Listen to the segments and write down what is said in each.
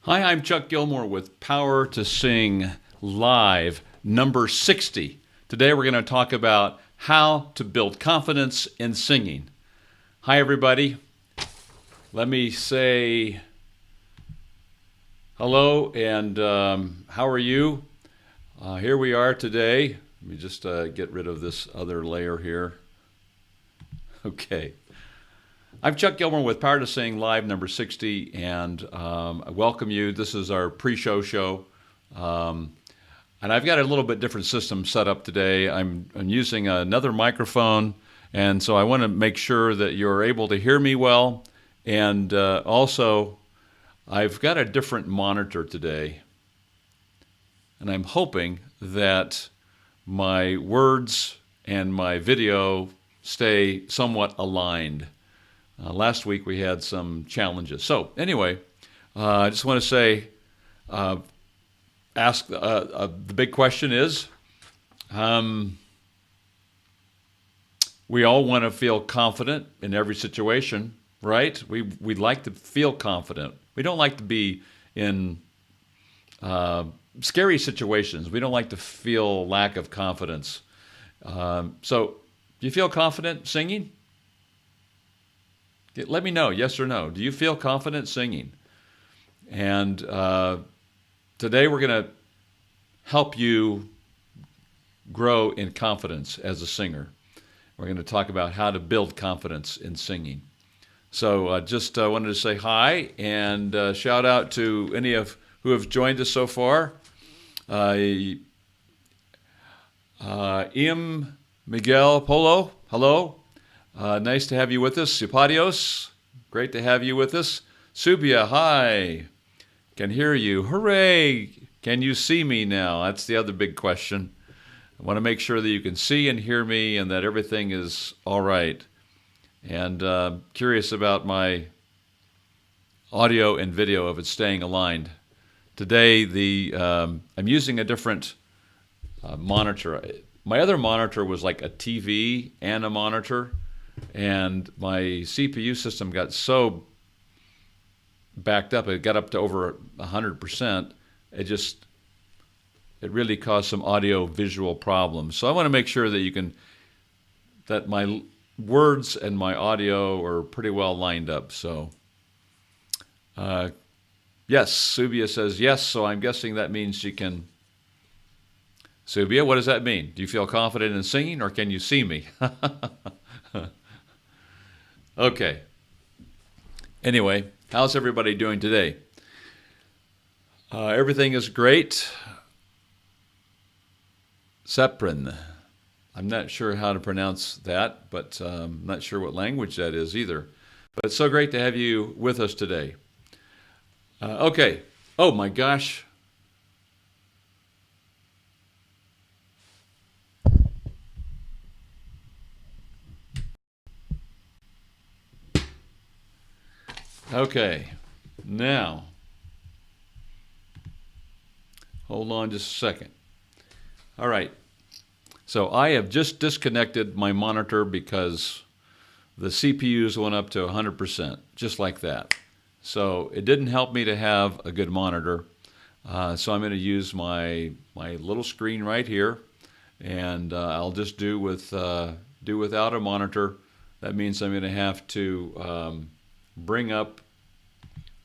Hi, I'm Chuck Gilmore with Power to Sing Live number 60. Today we're going to talk about how to build confidence in singing. Hi, everybody. Let me say hello and how are you? Here we are today. Let me just get rid of this other layer here. Okay. I'm Chuck Gilmore with Power to Sing Live number 60, and I welcome you. This is our pre-show show. And I've got a little bit different system set up today. I'm using another microphone, and so I want to make sure that you're able to hear me well. And also, I've got a different monitor today, and I'm hoping that my words and my video stay somewhat aligned. Last week we had some challenges. So anyway, I just want to say, ask the big question is, we all want to feel confident in every situation, right? We'd like to feel confident. We don't like to be in scary situations. We don't like to feel lack of confidence. So do you feel confident singing? Let me know, yes or no. Do you feel confident singing? And today we're going to help you grow in confidence as a singer. We're going to talk about how to build confidence in singing. So just wanted to say hi and shout out to any of who have joined us so far. Miguel Polo, hello. Nice to have you with us. Supadios, great to have you with us. Subia, hi. Can hear you. Hooray. Can you see me now? That's the other big question. I want to make sure that you can see and hear me and that everything is all right. And curious about my audio and video, if it's staying aligned. Today, I'm using a different monitor. My other monitor was like a TV and a monitor. And my CPU system got so backed up, it got up to over 100%. It really caused some audio visual problems. So I want to make sure that my words and my audio are pretty well lined up. So yes, Subia says yes, so I'm guessing that means she can. Subia, what does that mean? Do you feel confident in singing or can you see me? Okay. Anyway, how's everybody doing today? Everything is great. Seprin. I'm not sure how to pronounce that, but I'm not sure what language that is either. But it's so great to have you with us today. Okay. Oh my gosh. Okay, now, hold on just a second. All right, so I have just disconnected my monitor because the CPUs went up to 100%, just like that. So it didn't help me to have a good monitor. So I'm going to use my little screen right here, and I'll just do without a monitor. That means I'm going to have to bring up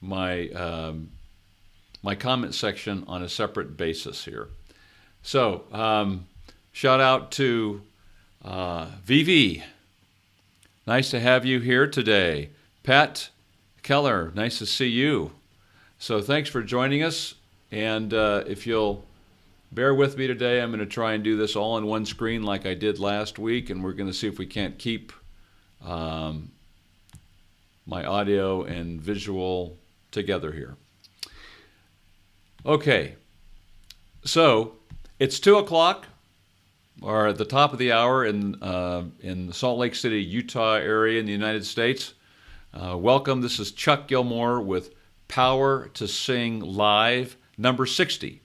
my my comment section on a separate basis here. So shout out to Vivi. Nice to have you here today. Pat Keller, nice to see you. So thanks for joining us. And if you'll bear with me today, I'm going to try and do this all on one screen like I did last week, and we're going to see if we can't keep my audio and visual together here. Okay, so it's 2 o'clock, or at the top of the hour in the Salt Lake City, Utah area in the United States. Welcome. This is Chuck Gilmore with Power to Sing Live number 60.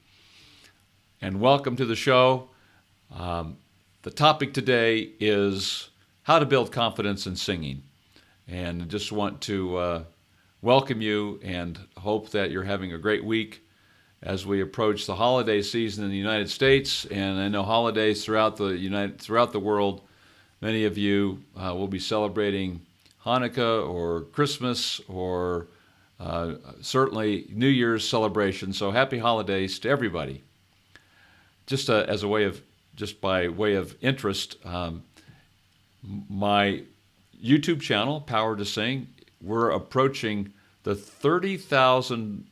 And welcome to the show. The topic today is how to build confidence in singing. And I just want to welcome you and hope that you're having a great week as we approach the holiday season in the United States, and I know holidays throughout the world. Many of you will be celebrating Hanukkah or Christmas or certainly New Year's celebration. So happy holidays to everybody. Just as a way of, just by way of interest, my YouTube channel, Power to Sing, we're approaching the 30,000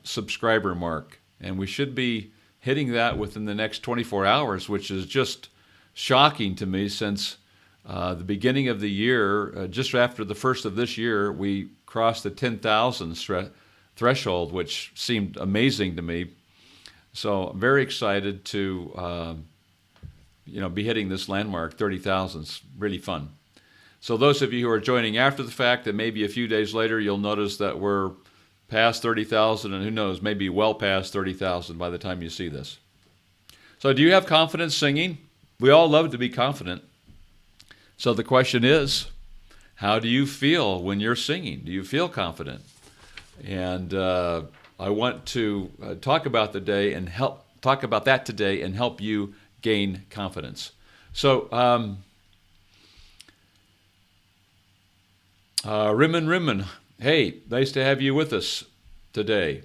subscriber mark, and we should be hitting that within the next 24 hours, which is just shocking to me since the beginning of the year, just after the first of this year, we crossed the 10,000 threshold, which seemed amazing to me. So I'm very excited to be hitting this landmark. 30,000 is really fun. So those of you who are joining after the fact, and maybe a few days later, you'll notice that we're past 30,000, and who knows, maybe well past 30,000 by the time you see this. So do you have confidence singing? We all love to be confident. So the question is, how do you feel when you're singing? Do you feel confident? And I want to talk about that today and help you gain confidence. So, Rimmon, hey, nice to have you with us today.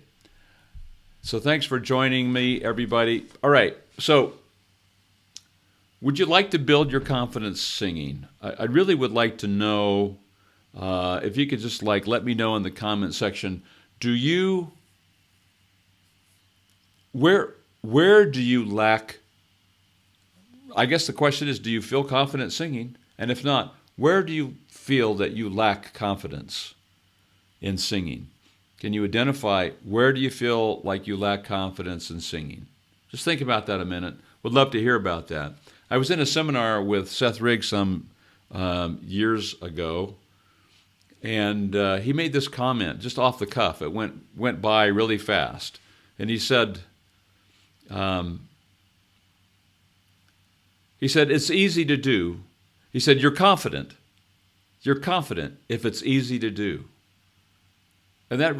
So thanks for joining me, everybody. All right, so would you like to build your confidence singing? I really would like to know if you could just let me know in the comment section. Where do you lack? I guess the question is, do you feel confident singing? And if not, where do you feel that you lack confidence in singing? Can you identify where do you feel like you lack confidence in singing? Just think about that a minute. Would love to hear about that. I was in a seminar with Seth Riggs some years ago, and he made this comment just off the cuff. It went by really fast, and he said, it's easy to do. He said, you're confident. You're confident if it's easy to do. And that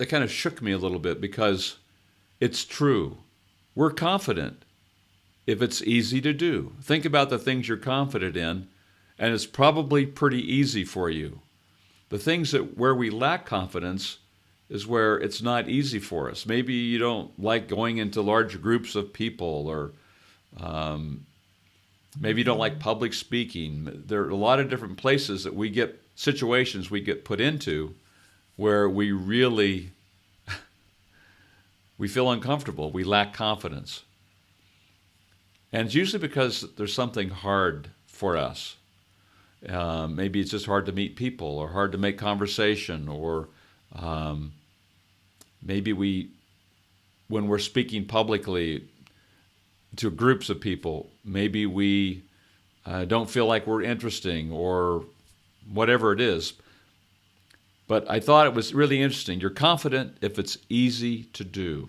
kind of shook me a little bit, because it's true. We're confident if it's easy to do. Think about the things you're confident in, and it's probably pretty easy for you. The things where we lack confidence is where it's not easy for us. Maybe you don't like going into large groups of people, or maybe you don't like public speaking. There are a lot of different places that situations we get put into where we really, we feel uncomfortable. We lack confidence. And it's usually because there's something hard for us. Maybe it's just hard to meet people, or hard to make conversation, or maybe when we're speaking publicly to groups of people, maybe we don't feel like we're interesting, or whatever it is. But I thought it was really interesting. You're confident if it's easy to do.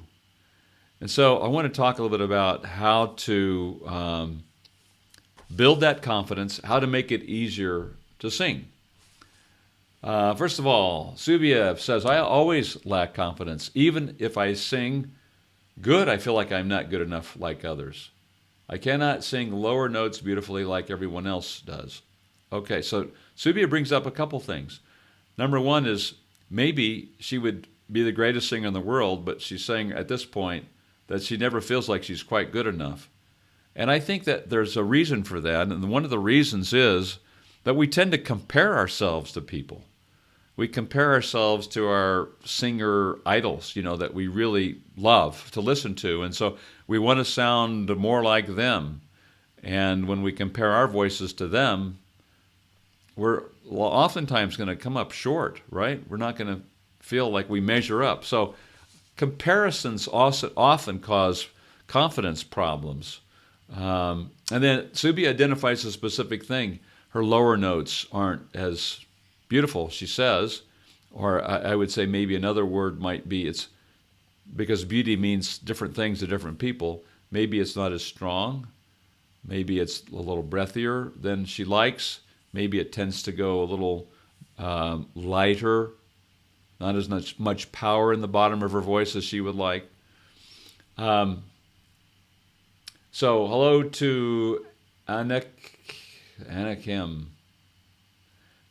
And so I want to talk a little bit about how to build that confidence, how to make it easier to sing. First of all, Subiev says, I always lack confidence. Even if I sing good, I feel like I'm not good enough like others. I cannot sing lower notes beautifully like everyone else does. Okay, so Subiev brings up a couple things. Number one is, maybe she would be the greatest singer in the world, but she's saying at this point that she never feels like she's quite good enough. And I think that there's a reason for that, and one of the reasons is that we tend to compare ourselves to people. We compare ourselves to our singer idols, that we really love to listen to, and so we want to sound more like them. And when we compare our voices to them, we're oftentimes going to come up short, right? We're not going to feel like we measure up. So comparisons also often cause confidence problems. And then Subi identifies a specific thing. Her lower notes aren't as beautiful, she says, or I would say maybe another word might be, it's because beauty means different things to different people. Maybe it's not as strong. Maybe it's a little breathier than she likes. Maybe it tends to go a little lighter, not as much power in the bottom of her voice as she would like. So hello to Anakim.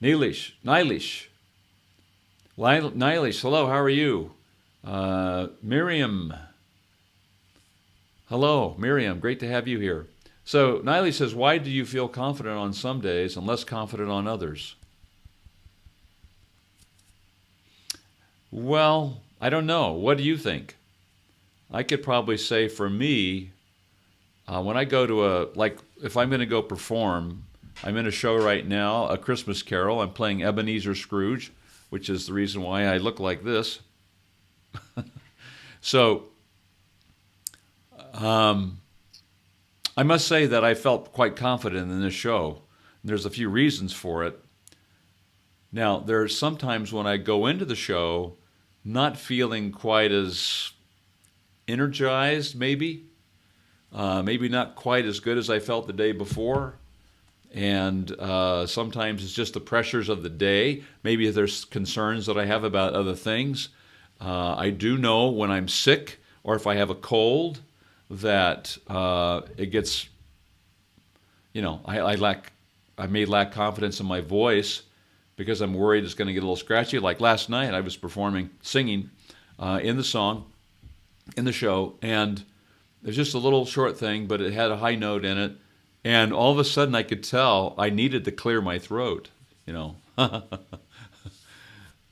Neilish. Neilish, hello, how are you? Miriam. Hello, Miriam, great to have you here. So Neilish says, why do you feel confident on some days and less confident on others? Well, I don't know. What do you think? I could probably say for me, when I go to if I'm going to go perform, I'm in a show right now, A Christmas Carol. I'm playing Ebenezer Scrooge, which is the reason why I look like this. So, I must say that I felt quite confident in this show. There's a few reasons for it. Now, there's sometimes when I go into the show not feeling quite as energized, maybe not quite as good as I felt the day before. And sometimes it's just the pressures of the day. Maybe there's concerns that I have about other things. I do know when I'm sick or if I have a cold that it gets, I may lack confidence in my voice because I'm worried it's going to get a little scratchy. Like last night, I was singing in the song, in the show, and there's just a little short thing, but it had a high note in it. And all of a sudden I could tell I needed to clear my throat,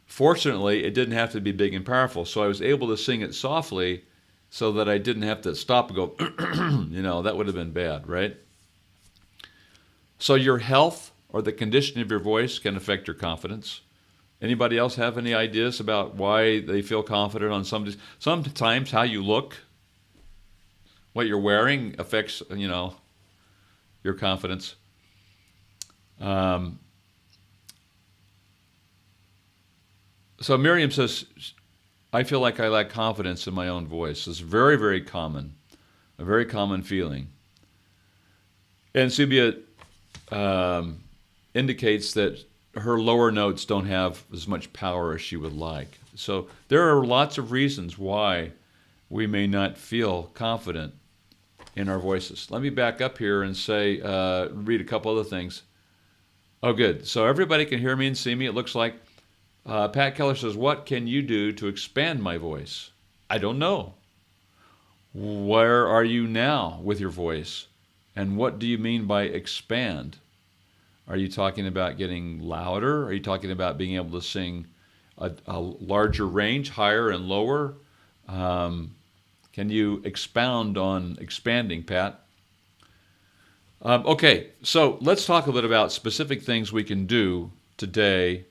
Fortunately, it didn't have to be big and powerful, so I was able to sing it softly so that I didn't have to stop and go, that would have been bad, right? So your health or the condition of your voice can affect your confidence. Anybody else have any ideas about why they feel confident on sometimes how you look, what you're wearing affects, your confidence. So Miriam says, I feel like I lack confidence in my own voice. It's very, very common, a very common feeling. And Subia indicates that her lower notes don't have as much power as she would like. So there are lots of reasons why we may not feel confident in our voices. Let me back up here and say, read a couple other things. Oh, good. So everybody can hear me and see me, it looks like. Pat Keller says, what can you do to expand my voice? I don't know. Where are you now with your voice? And what do you mean by expand? Are you talking about getting louder? Are you talking about being able to sing a larger range, higher and lower? Can you expound on expanding, Pat? Okay, so let's talk a bit about specific things we can do today.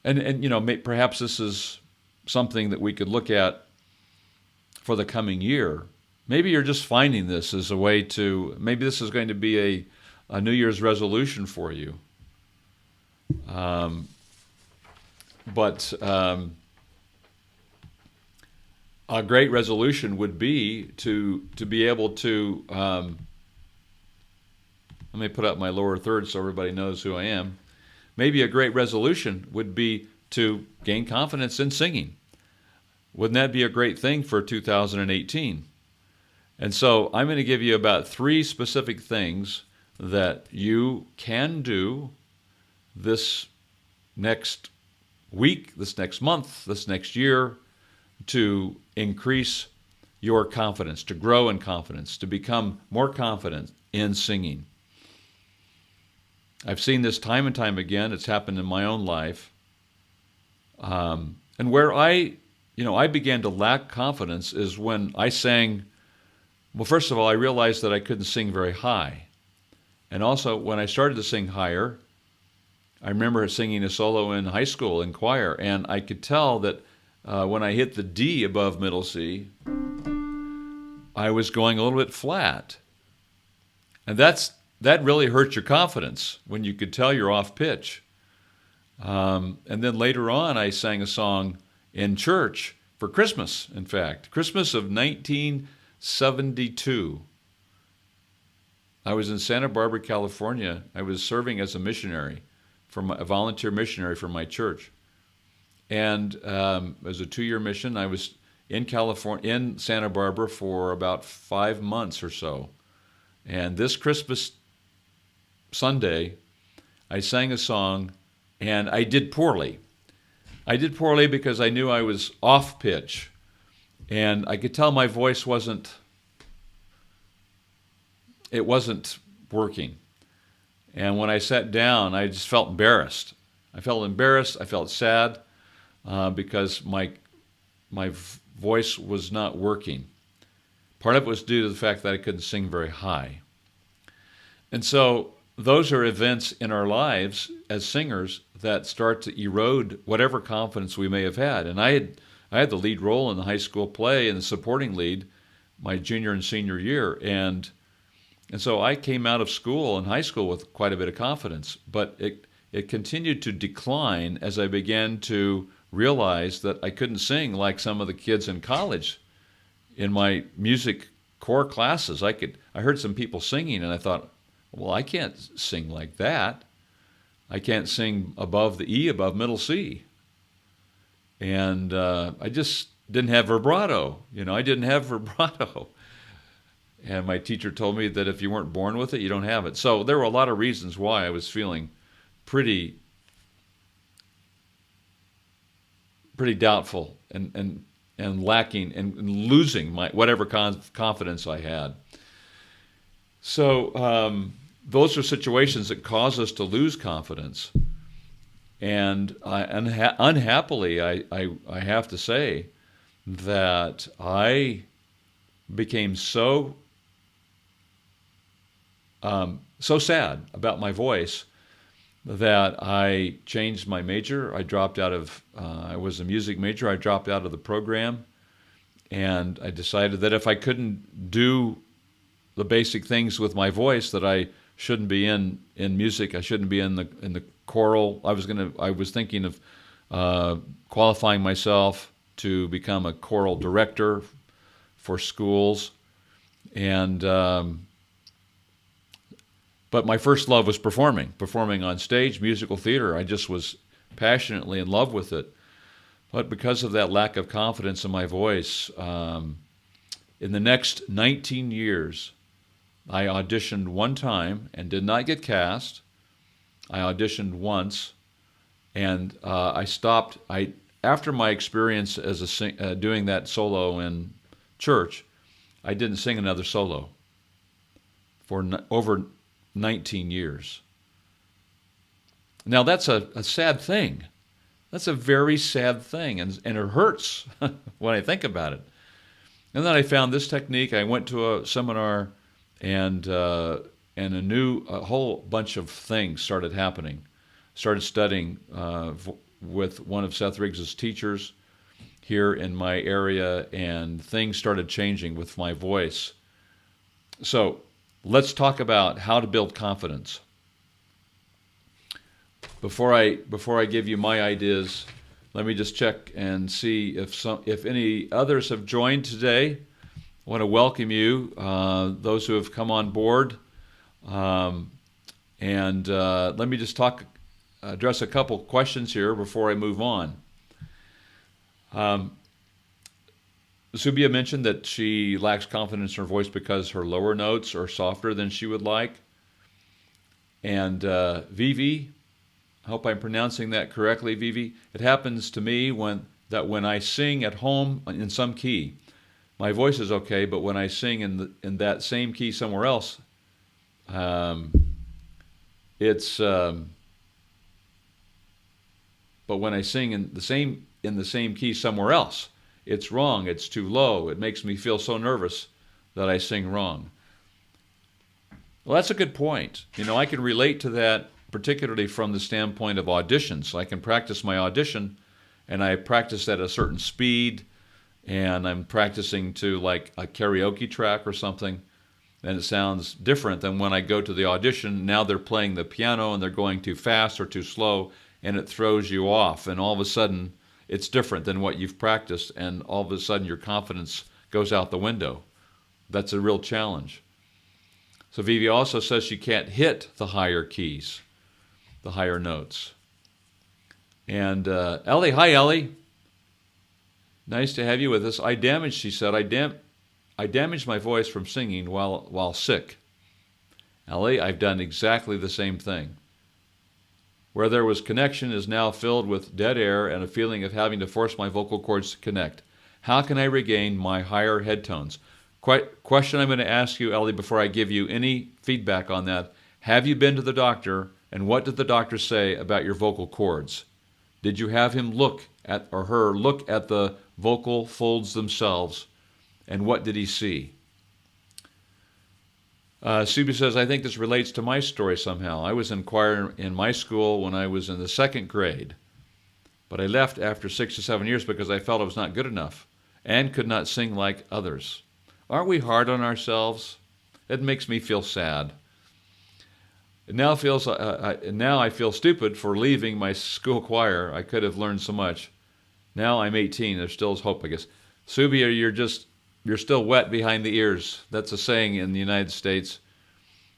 And perhaps this is something that we could look at for the coming year. Maybe you're just finding this as a way to, maybe this is going to be a New Year's resolution for you. But a great resolution would be to be able to, let me put up my lower third so everybody knows who I am. Maybe a great resolution would be to gain confidence in singing. Wouldn't that be a great thing for 2018? And so I'm going to give you about 3 specific things that you can do this next week, this next month, this next year to increase your confidence, to grow in confidence, to become more confident in singing. I've seen this time and time again. It's happened in my own life. And where I began to lack confidence is when I sang. Well, first of all, I realized that I couldn't sing very high. And also, when I started to sing higher, I remember singing a solo in high school in choir, and I could tell that when I hit the D above middle C, I was going a little bit flat. And that really hurts your confidence when you could tell you're off pitch. And then later on, I sang a song in church for Christmas, in fact. Christmas of 1972. I was in Santa Barbara, California. I was serving as a missionary a volunteer missionary for my church. And it was a 2-year mission. I was in California, in Santa Barbara, for about 5 months or so. And this Christmas Sunday, I sang a song, and I did poorly. I did poorly because I knew I was off pitch, and I could tell my voice wasn't working. And when I sat down, I just felt embarrassed. I felt sad because my voice was not working. Part of it was due to the fact that I couldn't sing very high. And so those are events in our lives as singers that start to erode whatever confidence we may have had. And I had the lead role in the high school play and the supporting lead my junior and senior year. And so I came out of school and high school with quite a bit of confidence, but it continued to decline as I began to realize that I couldn't sing like some of the kids in college in my music core classes. I heard some people singing, and I thought, well, I can't sing like that. I can't sing above the E, above middle C. And I just didn't have vibrato. I didn't have vibrato. And my teacher told me that if you weren't born with it, you don't have it. So there were a lot of reasons why I was feeling pretty doubtful and lacking and losing my whatever confidence I had. So those are situations that cause us to lose confidence. And unhappily, I have to say that I became so sad about my voice that I changed my major. I dropped out of, I was a music major. I dropped out of the program, and I decided that if I couldn't do the basic things with my voice, that I shouldn't be in music. I shouldn't be in the choral. I was thinking of qualifying myself to become a choral director for schools, and but my first love was performing on stage, musical theater. I just was passionately in love with it. But because of that lack of confidence in my voice, in the next 19 years, I auditioned one time and did not get cast. I auditioned once, and I stopped. After my experience as doing that solo in church, I didn't sing another solo for over 19 years. Now that's a sad thing. That's a very sad thing, and it hurts when I think about it. And then I found this technique. I went to a seminar, and a whole bunch of things started happening. Started studying with one of Seth Riggs's teachers here in my area, and things started changing with my voice. So let's talk about how to build confidence. Before I give you my ideas, let me just check and see if any others have joined today. I want to welcome you, those who have come on board, and let me just address a couple questions here before I move on. Subia mentioned that she lacks confidence in her voice because her lower notes are softer than she would like. And Vivi, I hope I'm pronouncing that correctly, Vivi. It happens to me when I sing at home in some key, my voice is okay, but when I sing in that same key somewhere else, but when I sing in the same key somewhere else, it's wrong, it's too low. It makes me feel so nervous that I sing wrong. Well, that's a good point. I can relate to that, particularly from the standpoint of auditions. I can practice my audition, and I practice at a certain speed, and I'm practicing to like a karaoke track or something, and it sounds different than when I go to the audition. Now they're playing the piano, and they're going too fast or too slow, and it throws you off, and all of a sudden it's different than what you've practiced, and all of a sudden your confidence goes out the window. That's a real challenge. So Vivi also says she can't hit the higher keys. the higher notes. And Ellie, hi Ellie. Nice to have you with us. She said, I damaged my voice from singing while sick. Ellie, I've done exactly the same thing. Where there was connection is now filled with dead air and a feeling of having to force my vocal cords to connect. How can I regain my higher head tones? Question I'm going to ask you, Ellie, before I give you any feedback on that. Have you been to the doctor, and what did the doctor say about your vocal cords? Did you have him look at the vocal folds themselves, and what did he see? Subi says, I think this relates to my story somehow. I was in choir in my school when I was in the 2nd grade, but I left after 6 to 7 years because I felt I was not good enough and could not sing like others. Aren't we hard on ourselves? It makes me feel sad. Now I feel stupid for leaving my school choir. I could have learned so much. Now I'm 18. There still is hope, I guess. Subi, you're still wet behind the ears. That's a saying in the United States.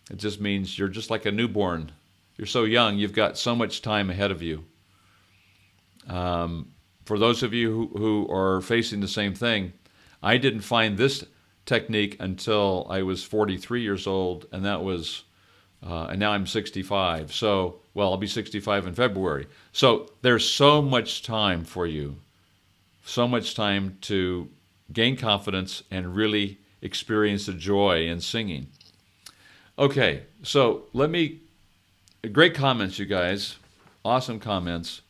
It just means you're just like a newborn. You're so young. You've got so much time ahead of you. For those of you who are facing the same thing, I didn't find this technique until I was 43 years old, and now I'm 65. So, I'll be 65 in February. So there's so much time for you, so much time to gain confidence and really experience the joy in singing. Okay, so great comments, you guys. Awesome comments.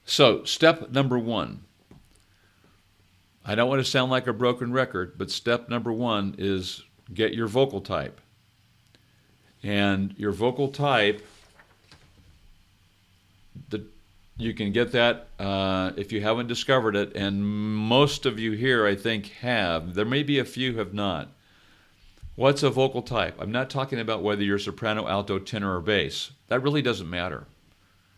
So step number 1. I don't want to sound like a broken record, but step number 1 is get your vocal type. And your vocal type, you can get that if you haven't discovered it, and most of you here, I think, have. There may be a few who have not. What's a vocal type? I'm not talking about whether you're soprano, alto, tenor, or bass. That really doesn't matter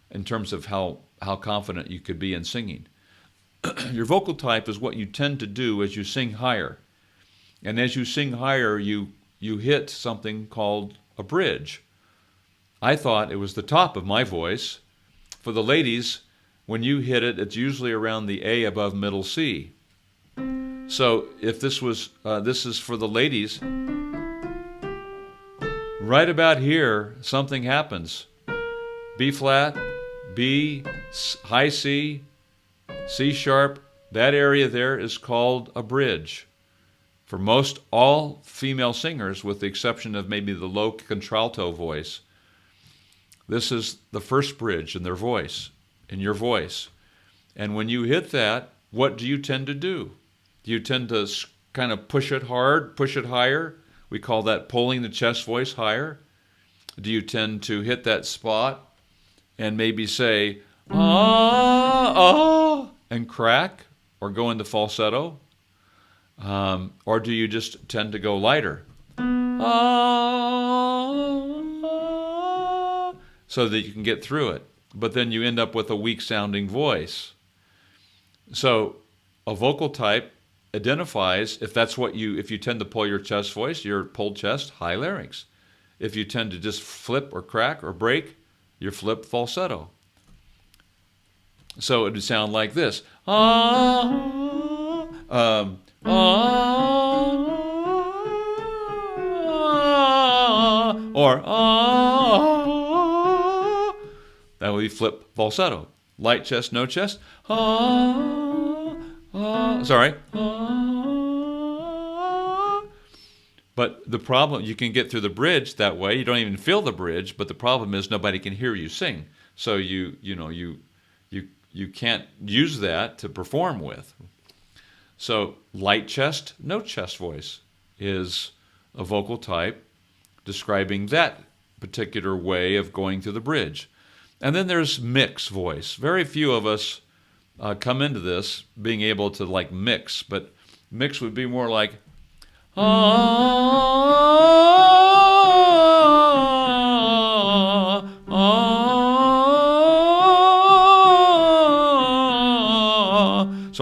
in terms of how confident you could be in singing. Your vocal type is what you tend to do as you sing higher. And as you sing higher, you hit something called a bridge. I thought it was the top of my voice. For the ladies, when you hit it, it's usually around the A above middle C. So if this is for the ladies, right about here, something happens. B flat, B, high C, C sharp, that area there is called a bridge. For most all female singers, with the exception of maybe the low contralto voice, this is the first bridge in their voice, in your voice. And when you hit that, what do you tend to do? Do you tend to kind of push it hard, push it higher? We call that pulling the chest voice higher. Do you tend to hit that spot and maybe say, and crack, or go into falsetto? Or do you just tend to go lighter? So that you can get through it. But then you end up with a weak-sounding voice. So a vocal type identifies if you tend to pull your chest voice, your pulled chest, high larynx. If you tend to just flip or crack or break, your flip falsetto. So it would sound like this. That would be flip falsetto. Light chest, no chest. Sorry. But the problem, you can get through the bridge that way. You don't even feel the bridge, but the problem is nobody can hear you sing. So you can't use that to perform with. So light chest, no chest voice is a vocal type describing that particular way of going through the bridge. And then there's mix voice. Very few of us come into this being able to like mix, but mix would be more like so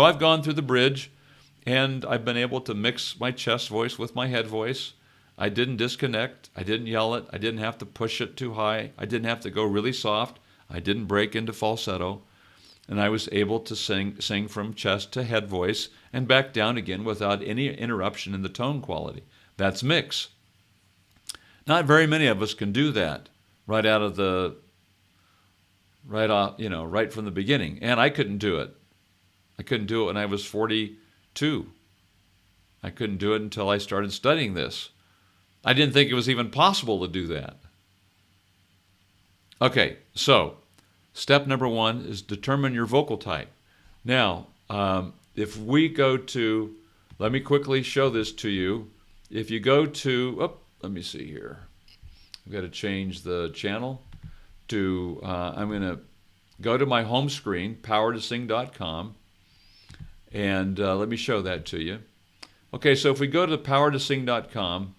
I've gone through the bridge and I've been able to mix my chest voice with my head voice. I didn't disconnect. I didn't yell it. I didn't have to push it too high. I didn't have to go really soft. I didn't break into falsetto. And I was able to sing from chest to head voice and back down again without any interruption in the tone quality. That's mix. Not very many of us can do that right from the beginning. And I couldn't do it. I couldn't do it when I was 42. I couldn't do it until I started studying this. I didn't think it was even possible to do that. Okay, so step number 1 is determine your vocal type. Now, if we go to, let me quickly show this to you. If you go to, let me see here. I've got to change the channel to, I'm going to go to my home screen, powertosing.com, and let me show that to you. Okay, so if we go to powertosing.com,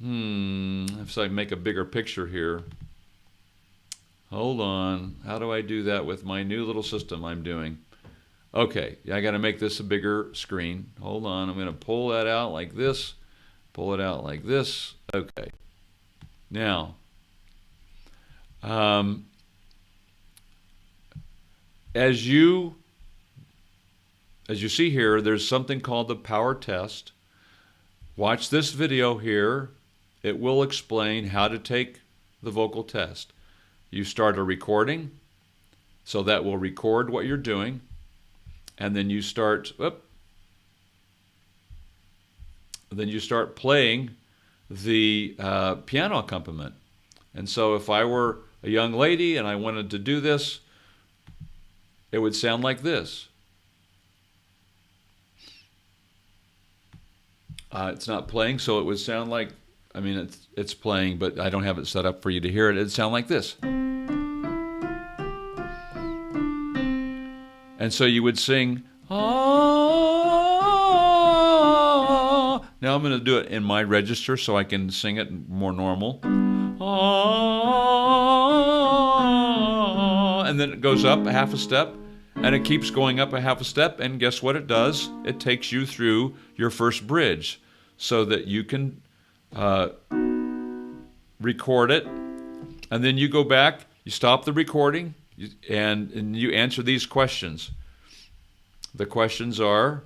if I make a bigger picture here. Hold on. How do I do that with my new little system I'm doing? Okay, I got to make this a bigger screen. Hold on. I'm going to pull that out like this. Pull it out like this. Okay. Now, as you see here, there's something called the power test. Watch this video here. It will explain how to take the vocal test. You start a recording, so that will record what you're doing, and then you start playing the piano accompaniment. And so if I were a young lady and I wanted to do this, it would sound like this. It's not playing, so it would sound like, I mean, it's playing, but I don't have it set up for you to hear it. It'd sound like this. And so you would sing, ah. Now I'm going to do it in my register so I can sing it more normal. Ah. And then it goes up a half a step, and it keeps going up a half a step, and guess what it does? It takes you through your first bridge so that you can record it, and then you go back, you stop the recording, and you answer these questions. The questions are,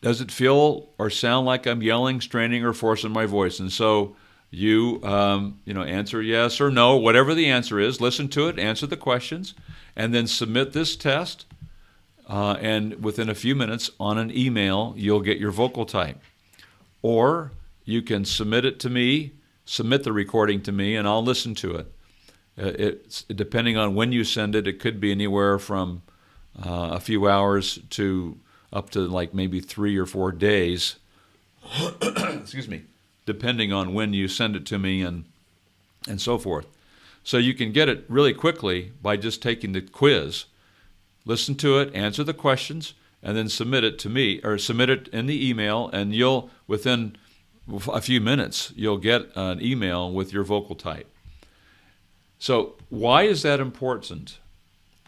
does it feel or sound like I'm yelling, straining, or forcing my voice? And so you answer yes or no, whatever the answer is, listen to it, answer the questions, and then submit this test, and within a few minutes on an email, you'll get your vocal type. Or you can submit the recording to me, and I'll listen to it. It's depending on when you send it, it could be anywhere from a few hours to up to like maybe 3 or 4 days. Excuse me, depending on when you send it to me and so forth. So you can get it really quickly by just taking the quiz, listen to it, answer the questions, and then submit it to me, or submit it in the email, and you'll, within a few minutes, you'll get an email with your vocal type. So why is that important?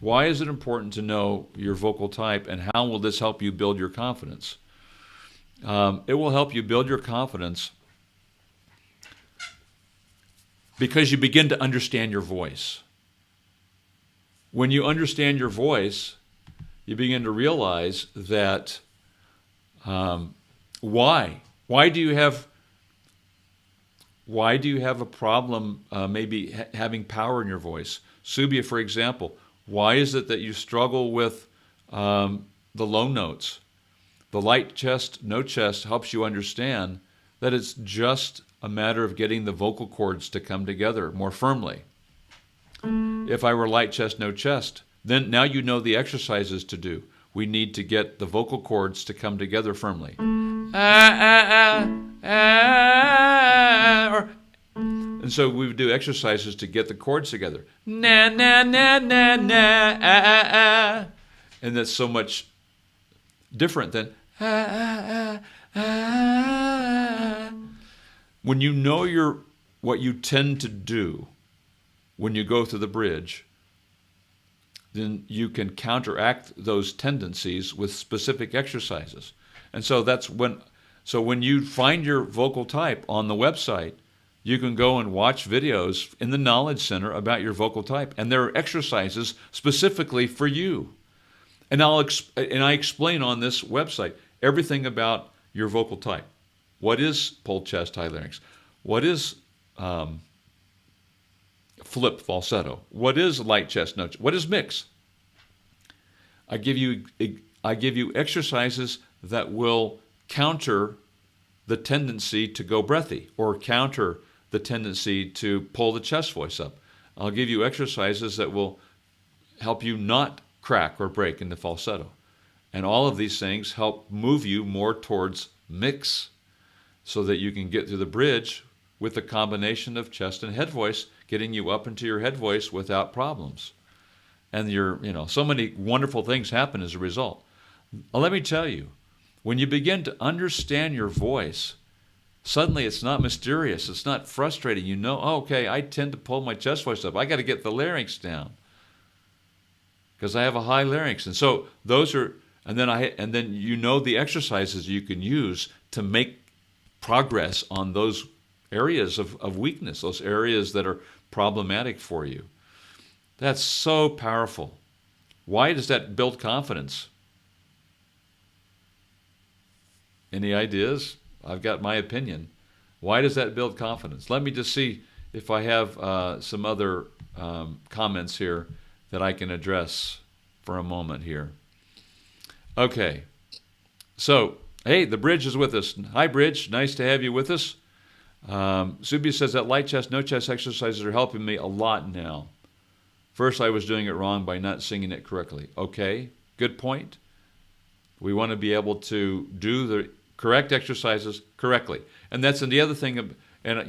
Why is it important to know your vocal type, and how will this help you build your confidence? It will help you build your confidence because you begin to understand your voice. When you understand your voice, you begin to realize that why do you have a problem maybe having power in your voice? Subia, for example, why is it that you struggle with the low notes? The light chest, no chest helps you understand that it's just a matter of getting the vocal cords to come together more firmly. If I were light chest, no chest, then now you know the exercises to do. We need to get the vocal cords to come together firmly. And so we would do exercises to get the chords together. Na, na, na, na, na, and that's so much different than when you know what you tend to do when you go through the bridge, then you can counteract those tendencies with specific exercises. And so So when you find your vocal type on the website, you can go and watch videos in the Knowledge Center about your vocal type. And there are exercises specifically for you. And I explain on this website everything about your vocal type. What is pulled chest, high larynx? What is flip falsetto? What is light chest notes? What is mix? I give you exercises that will counter the tendency to go breathy or counter the tendency to pull the chest voice up. I'll give you exercises that will help you not crack or break into falsetto. And all of these things help move you more towards mix so that you can get through the bridge with a combination of chest and head voice, getting you up into your head voice without problems. And so many wonderful things happen as a result. Let me tell you, when you begin to understand your voice, suddenly it's not mysterious, it's not frustrating. You know, oh, okay, I tend to pull my chest voice up. I got to get the larynx down because I have a high larynx. And so those are, and then you know the exercises you can use to make progress on those areas of weakness, those areas that are problematic for you. That's so powerful. Why does that build confidence? Any ideas? I've got my opinion. Why does that build confidence? Let me just see if I have some other comments here that I can address for a moment here. Okay. So, hey, the Bridge is with us. Hi, Bridge. Nice to have you with us. Subi says that light chest, no chest exercises are helping me a lot now. First, I was doing it wrong by not singing it correctly. Okay, good point. We want to be able to do the correct exercises correctly. And that's the other thing. And,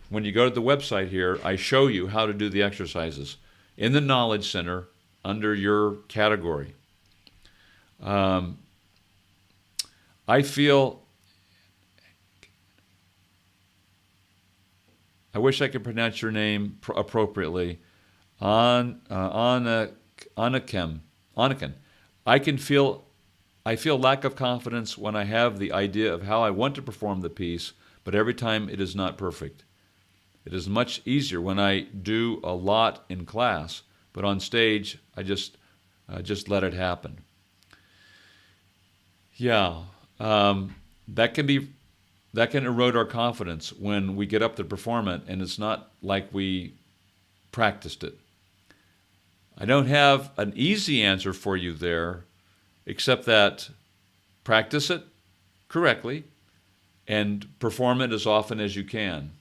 when you go to the website here, I show you how to do the exercises in the Knowledge Center under your category. I wish I could pronounce your name appropriately. Anakin. I feel lack of confidence when I have the idea of how I want to perform the piece, but every time it is not perfect. It is much easier when I do a lot in class, but on stage I just let it happen. Yeah, that can erode our confidence when we get up to perform it and it's not like we practiced it. I don't have an easy answer for you there, except that practice it correctly and perform it as often as you can.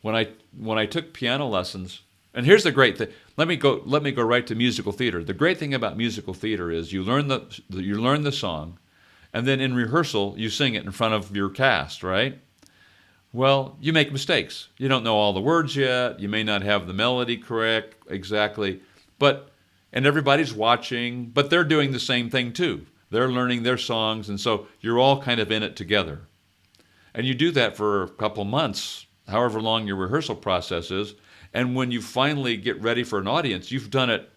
When I took piano lessons, and here's the great thing. Let me go right to musical theater. The great thing about musical theater is you learn the song, and then in rehearsal you sing it in front of your cast, right? Well, you make mistakes. You don't know all the words yet. You may not have the melody correct exactly. And everybody's watching, but they're doing the same thing too. They're learning their songs, and so you're all kind of in it together. And you do that for a couple months, however long your rehearsal process is, and when you finally get ready for an audience, you've done it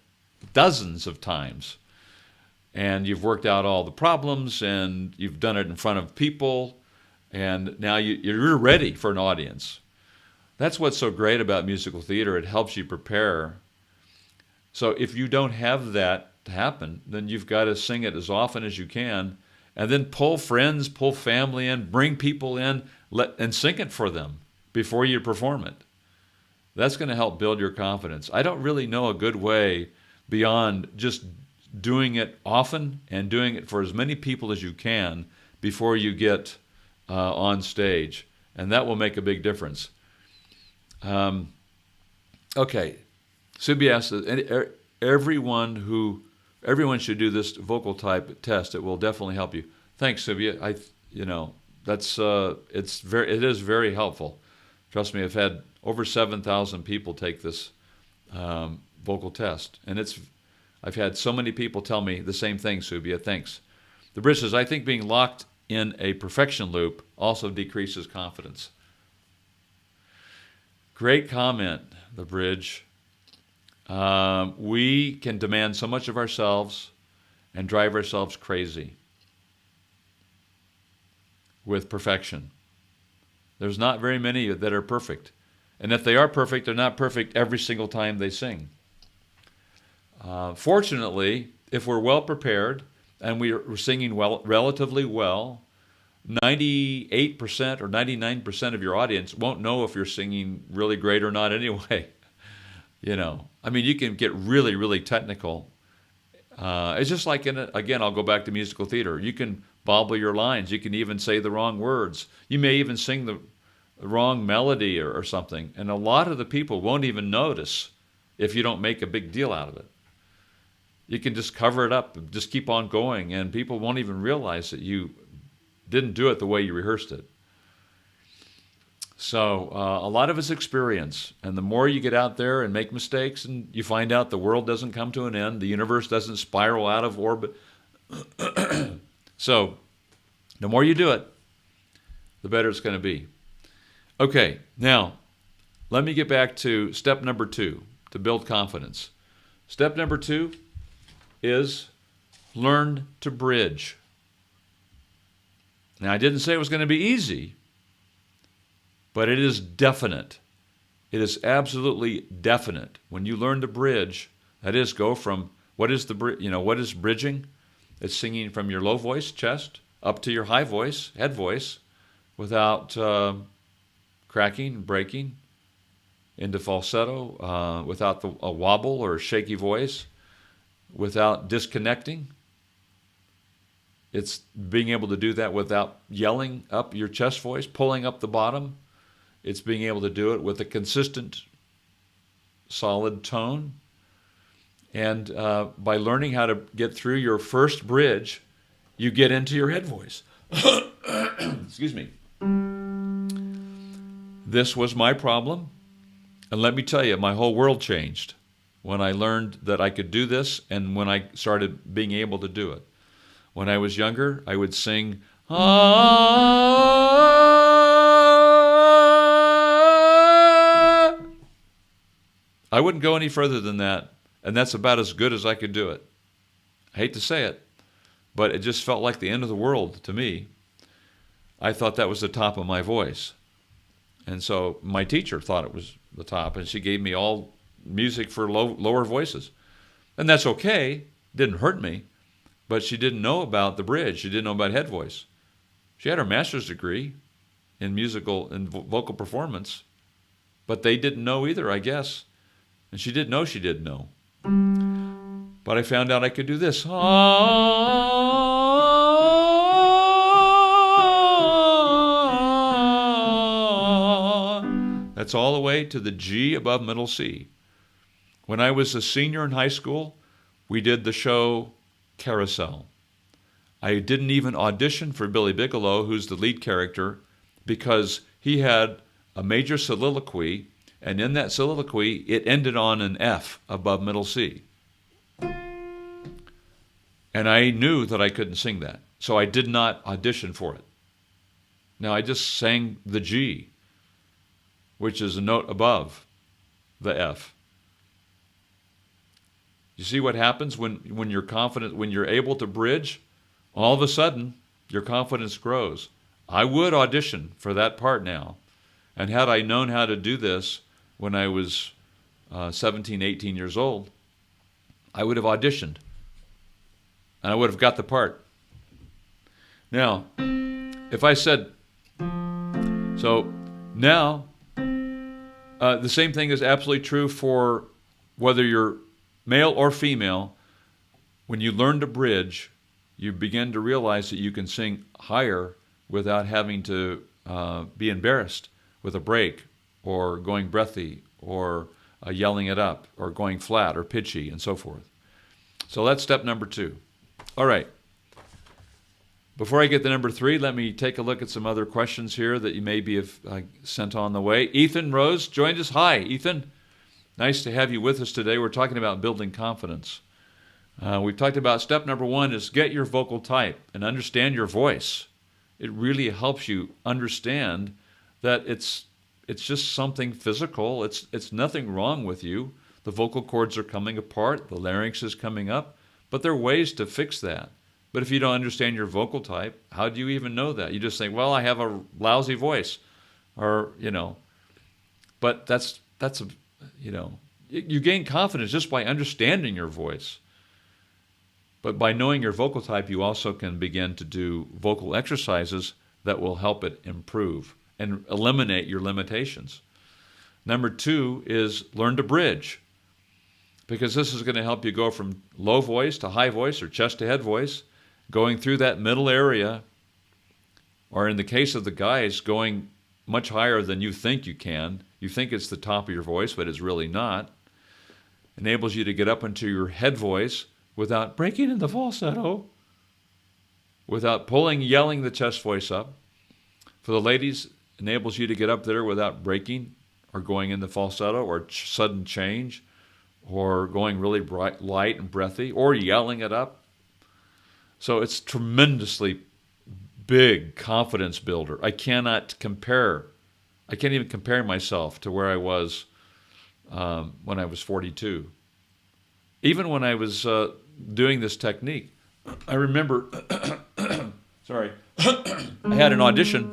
dozens of times. And you've worked out all the problems, and you've done it in front of people, and now you're ready for an audience. That's what's so great about musical theater. It helps you prepare. So if you don't have that happen, then you've got to sing it as often as you can, and then pull friends, pull family in, bring people in, and sing it for them before you perform it. That's going to help build your confidence. I don't really know a good way beyond just doing it often and doing it for as many people as you can before you get on stage, and that will make a big difference. Okay. Subi asks, everyone should do this vocal type test. It will definitely help you. Thanks, Subi. It is very helpful. Trust me, I've had over 7,000 people take this vocal test, and I've had so many people tell me the same thing, Subia. Thanks. The Bridge says, I think being locked in a perfection loop also decreases confidence. Great comment, The Bridge. We can demand so much of ourselves and drive ourselves crazy. with perfection. There's not very many that are perfect. And if they are perfect, they're not perfect every single time they sing. Fortunately, if we're well prepared and we're singing well, relatively well, 98% or 99% of your audience won't know if you're singing really great or not anyway. I mean, you can get really, really technical. It's just like, again, I'll go back to musical theater. You can bobble your lines. You can even say the wrong words. You may even sing the wrong melody or something. And a lot of the people won't even notice if you don't make a big deal out of it. You can just cover it up, just keep on going, and people won't even realize that you didn't do it the way you rehearsed it. So a lot of it's experience. And the more you get out there and make mistakes and you find out the world doesn't come to an end, the universe doesn't spiral out of orbit. So the more you do it, the better it's going to be. Okay, now let me get back to step number 2 to build confidence. Step number 2 is learn to bridge. Now, I didn't say it was going to be easy, but it is definite. It is absolutely definite. When you learn to bridge, that is, go from what is bridging? It's singing from your low voice, chest, up to your high voice, head voice, without cracking and breaking into falsetto, without a wobble or a shaky voice, without disconnecting. It's being able to do that without yelling up your chest voice, pulling up the bottom. It's being able to do it with a consistent, solid tone. And by learning how to get through your first bridge, you get into your head voice. Excuse me. This was my problem. And let me tell you, my whole world changed when I learned that I could do this and when I started being able to do it. When I was younger, I would sing, ah. I wouldn't go any further than that, and that's about as good as I could do it. I hate to say it, but it just felt like the end of the world to me. I thought that was the top of my voice. And so my teacher thought it was the top, and she gave me all music for lower voices. And that's okay. It didn't hurt me. But she didn't know about the bridge. She didn't know about head voice. She had her master's degree in musical and vocal performance, but they didn't know either, I guess. And she didn't know she didn't know. But I found out I could do this. That's all the way to the G above middle C. When I was a senior in high school, we did the show Carousel. I didn't even audition for Billy Bigelow, who's the lead character, because he had a major soliloquy, and in that soliloquy, it ended on an F above middle C. And I knew that I couldn't sing that, so I did not audition for it. Now, I just sang the G, which is a note above the F. You see what happens when you're confident, when you're able to bridge? All of a sudden, your confidence grows. I would audition for that part now. And had I known how to do this when I was 17, 18 years old, I would have auditioned. And I would have got the part. Now, if I said, so now, the same thing is absolutely true for whether you're male or female. When you learn to bridge, you begin to realize that you can sing higher without having to be embarrassed with a break or going breathy or yelling it up or going flat or pitchy and so forth. So that's step number 2. All right. Before I get to number 3, let me take a look at some other questions here that you maybe have sent on the way. Ethan Rose joined us. Hi, Ethan. Nice to have you with us today. We're talking about building confidence. We've talked about step number 1 is get your vocal type and understand your voice. It really helps you understand that it's just something physical. It's nothing wrong with you. The vocal cords are coming apart. The larynx is coming up. But there are ways to fix that. But if you don't understand your vocal type, how do you even know that? You just think, well, I have a lousy voice, or, but that's a, you gain confidence just by understanding your voice. But by knowing your vocal type, you also can begin to do vocal exercises that will help it improve and eliminate your limitations. Number 2 is learn to bridge, because this is going to help you go from low voice to high voice or chest to head voice, going through that middle area, or in the case of the guys, going much higher than you think you can. You think it's the top of your voice, but it's really not. Enables you to get up into your head voice without breaking in the falsetto, without yelling the chest voice up. For the ladies, enables you to get up there without breaking or going in the falsetto or sudden change or going really bright, light and breathy or yelling it up. So it's tremendously big confidence builder. I can't even compare myself to where I was when I was 42. Even when I was doing this technique, I remember, sorry, I had an audition,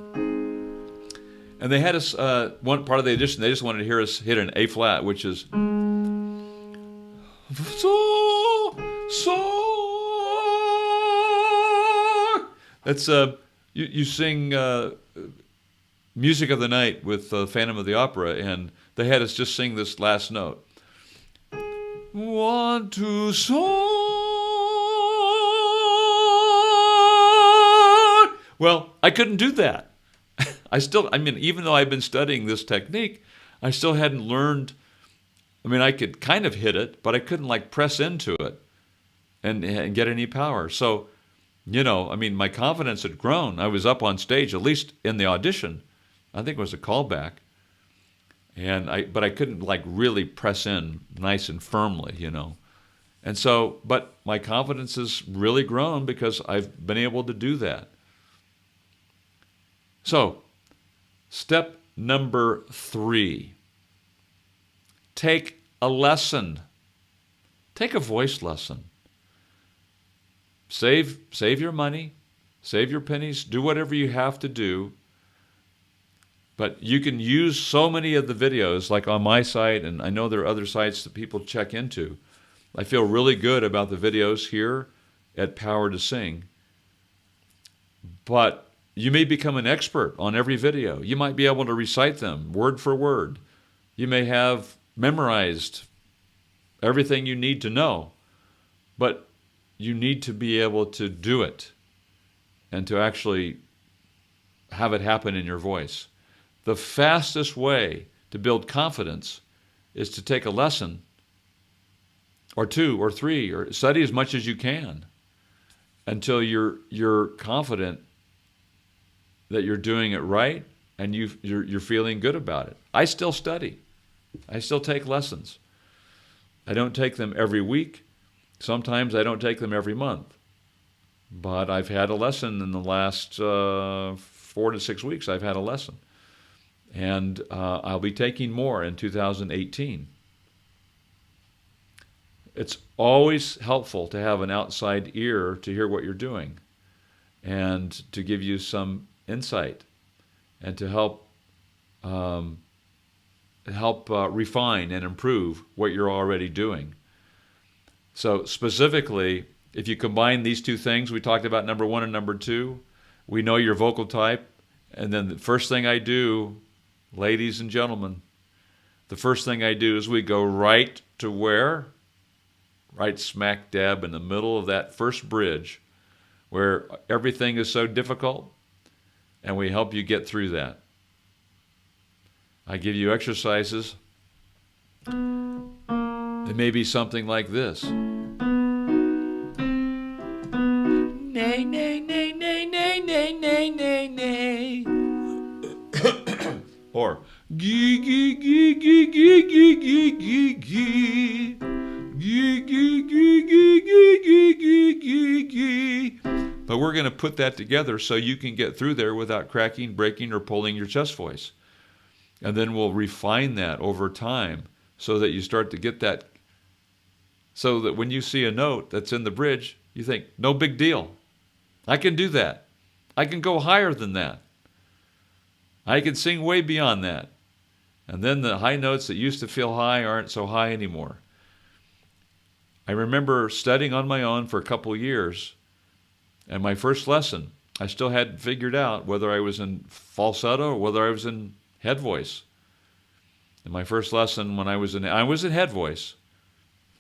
and they had us, one part of the audition, they just wanted to hear us hit an A flat, which is so. That's you sing Music of the Night with Phantom of the Opera, and they had us just sing this last note. 1, 2, so. Well, I couldn't do that. Even though I've been studying this technique, I still hadn't learned. I could kind of hit it, but I couldn't press into it and get any power. So, my confidence had grown. I was up on stage, at least in the audition. I think it was a callback. But I couldn't really press in nice and firmly, And so, but my confidence has really grown because I've been able to do that. So, step number 3, take a lesson. Take a voice lesson. Save your money, save your pennies, do whatever you have to do. But you can use so many of the videos, like on my site, and I know there are other sites that people check into. I feel really good about the videos here at Power to Sing. But you may become an expert on every video. You might be able to recite them word for word. You may have memorized everything you need to know. But you need to be able to do it and to actually have it happen in your voice. The fastest way to build confidence is to take a lesson or 2 or 3 or study as much as you can until you're confident that you're doing it right and you're feeling good about it. I still study. I still take lessons. I don't take them every week. Sometimes I don't take them every month. But I've had a lesson in the last 4 to 6 weeks. I've had a lesson. And I'll be taking more in 2018. It's always helpful to have an outside ear to hear what you're doing and to give you some insight and to help refine and improve what you're already doing. So specifically, if you combine these 2 things, we talked about number 1 and number 2, we know your vocal type, and then the first thing I do, ladies and gentlemen, the first thing I do is we go right to where? Right smack dab in the middle of that first bridge where everything is so difficult, and we help you get through that. I give you exercises. It may be something like this. Nay, nay, nay, nay, nay, nay, nay, nay, nay. Or gee, gee, gee, gee, gee, gee, gee, gee, gee. Gee, gee, gee, gee, gee, gee, gee, gee, gee. But we're going to put that together so you can get through there without cracking, breaking, or pulling your chest voice. And then we'll refine that over time so that you start to get that, so that when you see a note that's in the bridge, you think, no big deal. I can do that. I can go higher than that. I can sing way beyond that. And then the high notes that used to feel high aren't so high anymore. I remember studying on my own for a couple of years, and my first lesson, I still hadn't figured out whether I was in falsetto or whether I was in head voice. In my first lesson, when I was in head voice,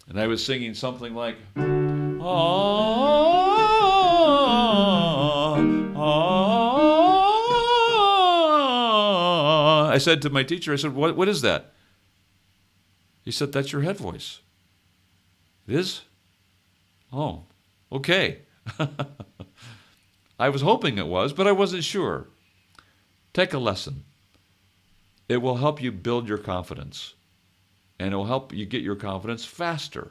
and I was singing something like, ah, ah. I said to my teacher, I said, what is that? He said, that's your head voice. It is? Oh, okay. I was hoping it was, but I wasn't sure. Take a lesson. It will help you build your confidence, and it will help you get your confidence faster.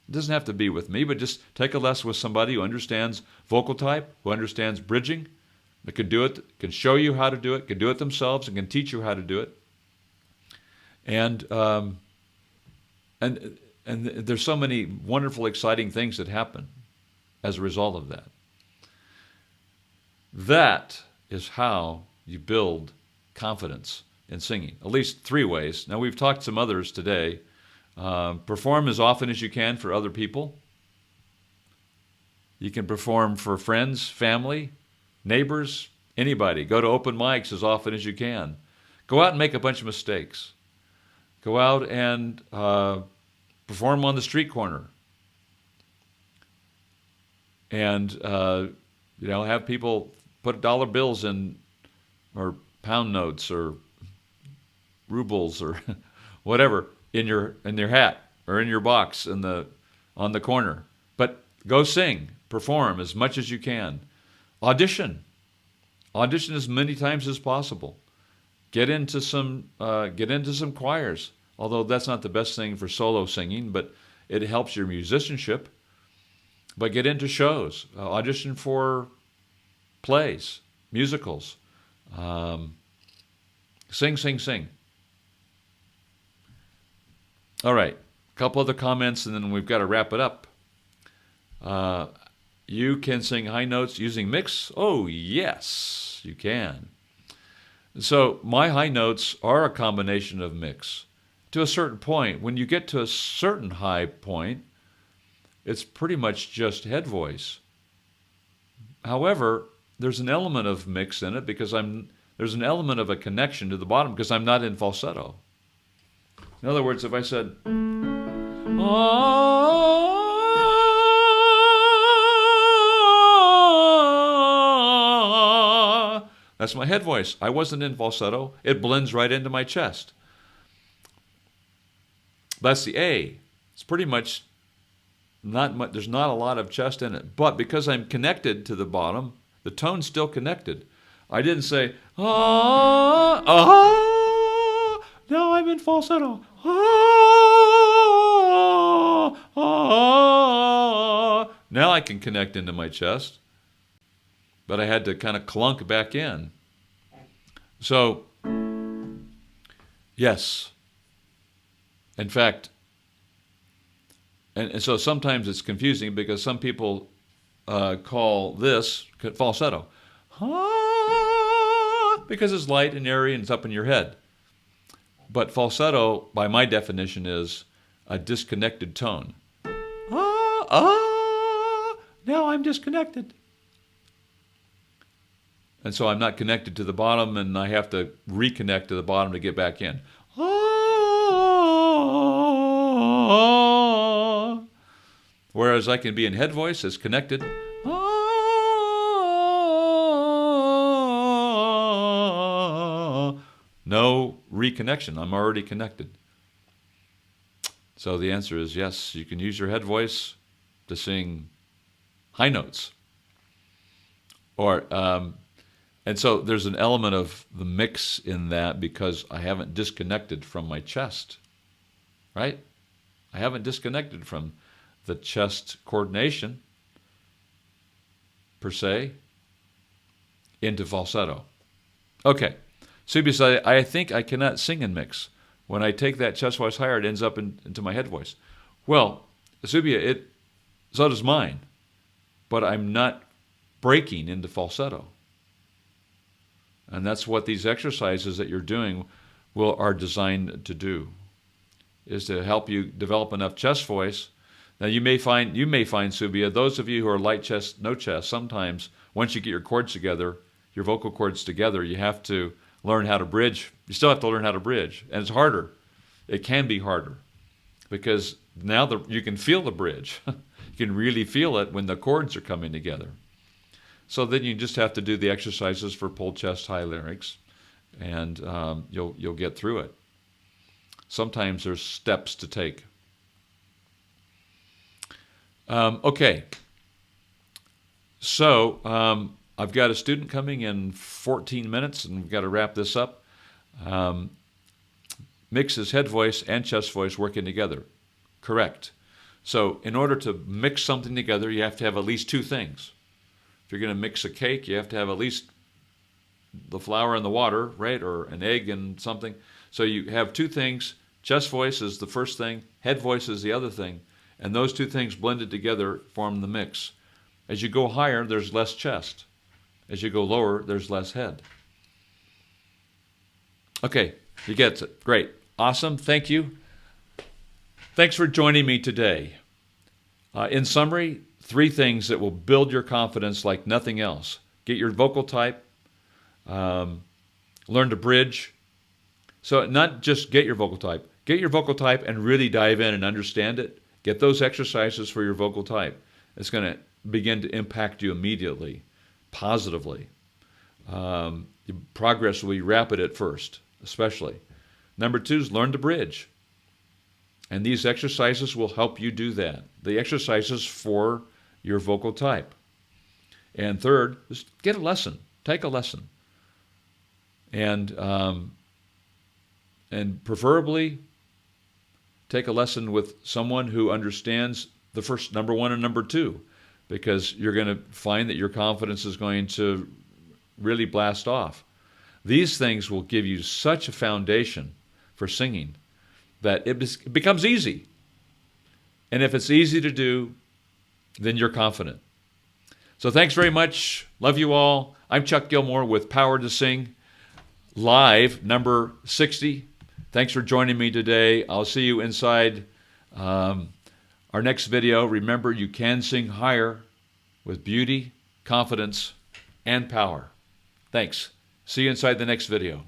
It doesn't have to be with me, but just take a lesson with somebody who understands vocal type, who understands bridging, that can do it, can show you how to do it, can do it themselves, and can teach you how to do it. And there's so many wonderful, exciting things that happen as a result of that. That is how you build confidence in singing, at least 3 ways. Now, we've talked some others today. Perform as often as you can for other people. You can perform for friends, family, neighbors, anybody. Go to open mics as often as you can. Go out and make a bunch of mistakes. Go out and perform on the street corner. And, have people put dollar bills in, or pound notes, or rubles, or whatever, in your hat or in your box on the corner. But go sing, perform as much as you can. Audition as many times as possible. Get into some choirs. Although that's not the best thing for solo singing, but it helps your musicianship. But get into shows. Audition for plays, musicals. Sing. All right, a couple other comments, and then we've got to wrap it up. You can sing high notes using mix? Oh, yes, you can. So my high notes are a combination of mix. To a certain point, when you get to a certain high point, it's pretty much just head voice. However, there's an element of mix in it because there's an element of a connection to the bottom because I'm not in falsetto. In other words, if I said, ah, that's my head voice. I wasn't in falsetto. It blends right into my chest. That's the A. It's pretty much not much, there's not a lot of chest in it. But because I'm connected to the bottom, the tone's still connected. I didn't say, ah, ah, now I'm in falsetto. Ah, ah. Now I can connect into my chest. But I had to kind of clunk back in. So, yes. In fact, and so sometimes it's confusing because some people call this falsetto. Because it's light and airy and it's up in your head. But falsetto, by my definition, is a disconnected tone. Now I'm disconnected. And so I'm not connected to the bottom, and I have to reconnect to the bottom to get back in. Whereas I can be in head voice, it's connected. No reconnection. I'm already connected. So the answer is yes, you can use your head voice to sing high notes. And so there's an element of the mix in that because I haven't disconnected from my chest, right? I haven't disconnected from the chest coordination, per se, into falsetto. Okay. Subia said, I think I cannot sing in mix. When I take that chest voice higher, it ends up into my head voice. Well, Subia, so does mine. But I'm not breaking into falsetto. And that's what these exercises that you're doing are designed to do, is to help you develop enough chest voice. Now you may find, Subia, those of you who are light chest, no chest, sometimes once you get your chords together, your vocal cords together, you have to learn how to bridge. You still have to learn how to bridge, and it's harder. It can be harder because now you can feel the bridge. You can really feel it when the chords are coming together. So then you just have to do the exercises for pulled chest, high larynx, and you'll get through it. Sometimes there's steps to take. Okay. So I've got a student coming in 14 minutes, and we've got to wrap this up. Mixes head voice and chest voice working together. Correct. So in order to mix something together, you have to have at least two things. If you're going to mix a cake, you have to have at least the flour and the water, right? Or an egg and something. So you have two things. Chest voice is the first thing. Head voice is the other thing. And those two things blended together form the mix. As you go higher, there's less chest. As you go lower, there's less head. Okay, you get it. Great. Awesome. Thank you. Thanks for joining me today. In summary, 3 things that will build your confidence like nothing else. Get your vocal type. Learn to bridge. So not just get your vocal type. Get your vocal type and really dive in and understand it. Get those exercises for your vocal type. It's going to begin to impact you immediately, positively. Your progress will be rapid at first, especially. Number 2 is learn to bridge. And these exercises will help you do that. The exercises for your vocal type. And third is get a lesson. Take a lesson. And preferably take a lesson with someone who understands the first number 1 and number 2, because you're going to find that your confidence is going to really blast off. These things will give you such a foundation for singing that it becomes easy. And if it's easy to do, then you're confident. So thanks very much. Love you all. I'm Chuck Gilmore with Power to Sing Live, number 60. Thanks for joining me today. I'll see you inside our next video. Remember, you can sing higher with beauty, confidence, and power. Thanks. See you inside the next video.